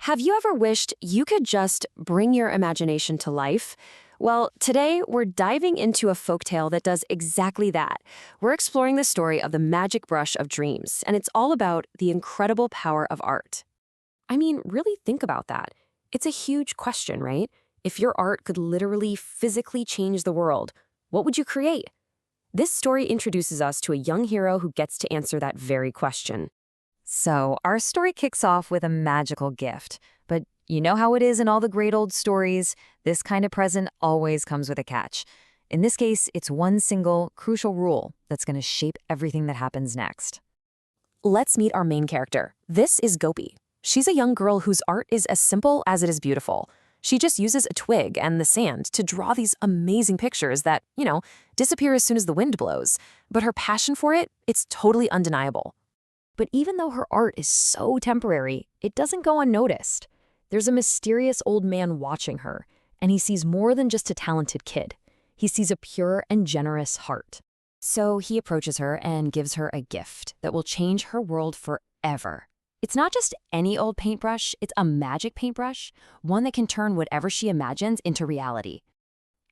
Have you ever wished you could just bring your imagination to life? Well, today we're diving into a folktale that does exactly that. We're exploring the story of the magic brush of dreams, and it's all about the incredible power of art. I mean, really think about that. It's a huge question, right? If your art could literally physically change the world, what would you create? This story introduces us to a young hero who gets to answer that very question. So, our story kicks off with a magical gift. But you know how it is in all the great old stories? This kind of present always comes with a catch. In this case, it's one single, crucial rule that's going to shape everything that happens next. Let's meet our main character. This is Gopi. She's a young girl whose art is as simple as it is beautiful. She just uses a twig and the sand to draw these amazing pictures that, disappear as soon as the wind blows. But her passion for it, it's totally undeniable. But even though her art is so temporary, it doesn't go unnoticed. There's a mysterious old man watching her, and he sees more than just a talented kid. He sees a pure and generous heart. So he approaches her and gives her a gift that will change her world forever. It's not just any old paintbrush, it's a magic paintbrush, one that can turn whatever she imagines into reality.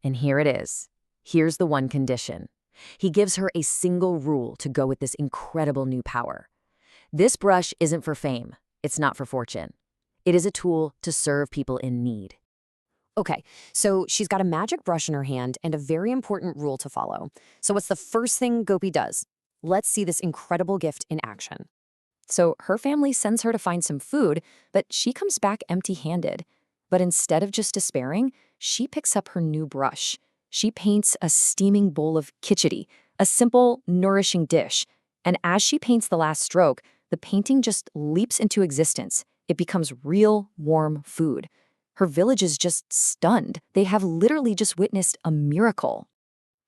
And here it is. Here's the one condition. He gives her a single rule to go with this incredible new power. This brush isn't for fame. It's not for fortune. It is a tool to serve people in need. Okay, so she's got a magic brush in her hand and a very important rule to follow. So what's the first thing Gopi does? Let's see this incredible gift in action. So her family sends her to find some food, but she comes back empty-handed. But instead of just despairing, she picks up her new brush. She paints a steaming bowl of khichdi, a simple, nourishing dish. And as she paints the last stroke, the painting just leaps into existence. It becomes real, warm food. Her village is just stunned. They have literally just witnessed a miracle.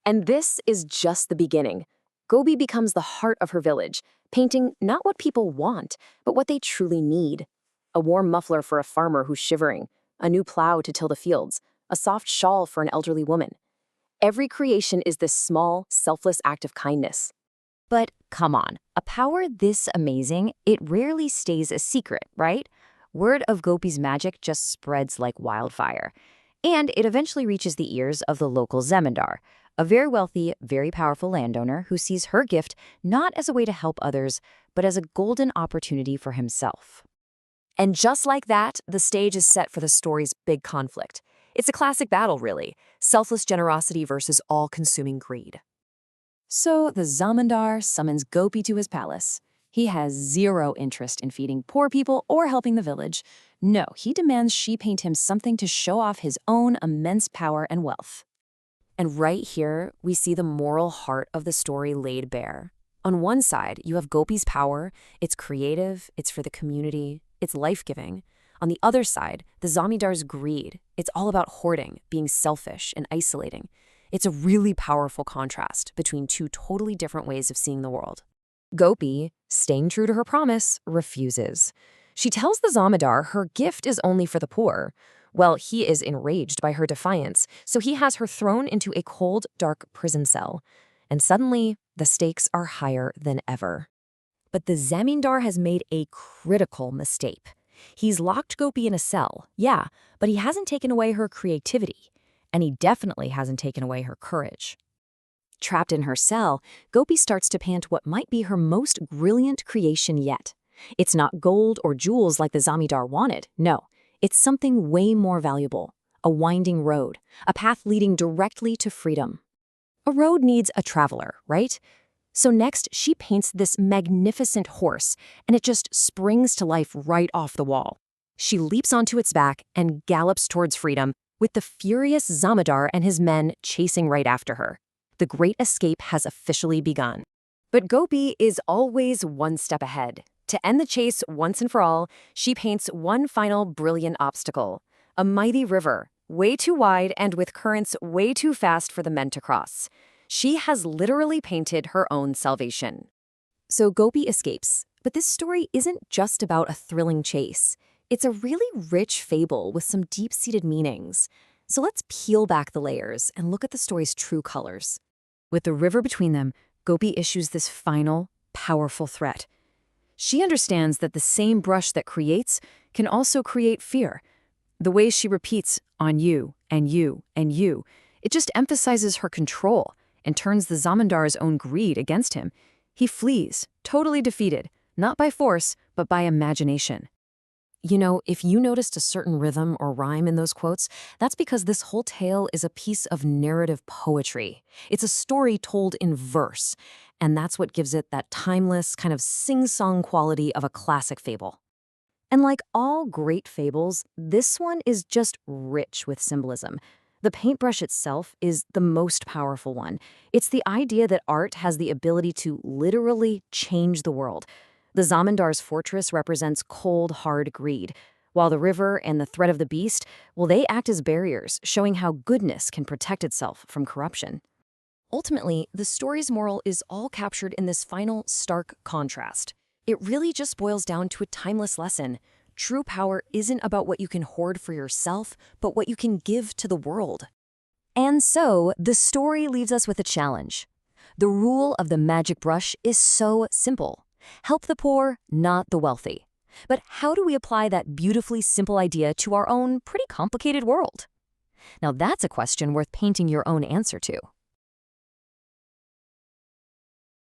And this is just the beginning. Gopi becomes the heart of her village, painting not what people want, but what they truly need. A warm muffler for a farmer who's shivering, a new plow to till the fields, a soft shawl for an elderly woman. Every creation is this small, selfless act of kindness. But come on, a power this amazing, it rarely stays a secret, right? Word of Gopi's magic just spreads like wildfire. And it eventually reaches the ears of the local Zamindar, a very wealthy, very powerful landowner who sees her gift not as a way to help others, but as a golden opportunity for himself. And just like that, the stage is set for the story's big conflict. It's a classic battle, really. Selfless generosity versus all-consuming greed. So the Zamindar summons Gopi to his palace. He has zero interest in feeding poor people or helping the village. No, he demands she paint him something to show off his own immense power and wealth. And right here, we see the moral heart of the story laid bare. On one side, you have Gopi's power. It's creative, it's for the community, it's life-giving. On the other side, the Zamindar's greed. It's all about hoarding, being selfish and isolating. It's a really powerful contrast between two totally different ways of seeing the world. Gopi, staying true to her promise, refuses. She tells the Zamindar her gift is only for the poor. Well, he is enraged by her defiance, so he has her thrown into a cold, dark prison cell. And suddenly, the stakes are higher than ever. But the Zamindar has made a critical mistake. He's locked Gopi in a cell, yeah, but he hasn't taken away her creativity. And he definitely hasn't taken away her courage. Trapped in her cell, Gopi starts to paint what might be her most brilliant creation yet. It's not gold or jewels like the Zamindar wanted, no. It's something way more valuable, a winding road, a path leading directly to freedom. A road needs a traveler, right? So next, she paints this magnificent horse, and it just springs to life right off the wall. She leaps onto its back and gallops towards freedom, with the furious Zamindar and his men chasing right after her. The great escape has officially begun. But Gopi is always one step ahead. To end the chase once and for all, she paints one final brilliant obstacle, a mighty river, way too wide and with currents way too fast for the men to cross. She has literally painted her own salvation. So Gopi escapes, but this story isn't just about a thrilling chase. It's a really rich fable with some deep-seated meanings. So let's peel back the layers and look at the story's true colors. With the river between them, Gopi issues this final, powerful threat. She understands that the same brush that creates can also create fear. The way she repeats, on you, and you, and you, it just emphasizes her control and turns the Zamindar's own greed against him. He flees, totally defeated, not by force, but by imagination. You know, if you noticed a certain rhythm or rhyme in those quotes, that's because this whole tale is a piece of narrative poetry. It's a story told in verse, and that's what gives it that timeless, kind of sing-song quality of a classic fable. And like all great fables, this one is just rich with symbolism. The paintbrush itself is the most powerful one. It's the idea that art has the ability to literally change the world. The Zamindar's fortress represents cold, hard greed, while the river and the threat of the beast, well, they act as barriers, showing how goodness can protect itself from corruption. Ultimately, the story's moral is all captured in this final, stark contrast. It really just boils down to a timeless lesson. True power isn't about what you can hoard for yourself, but what you can give to the world. And so, the story leaves us with a challenge. The rule of the magic brush is so simple. Help the poor, not the wealthy. But how do we apply that beautifully simple idea to our own pretty complicated world? Now that's a question worth painting your own answer to.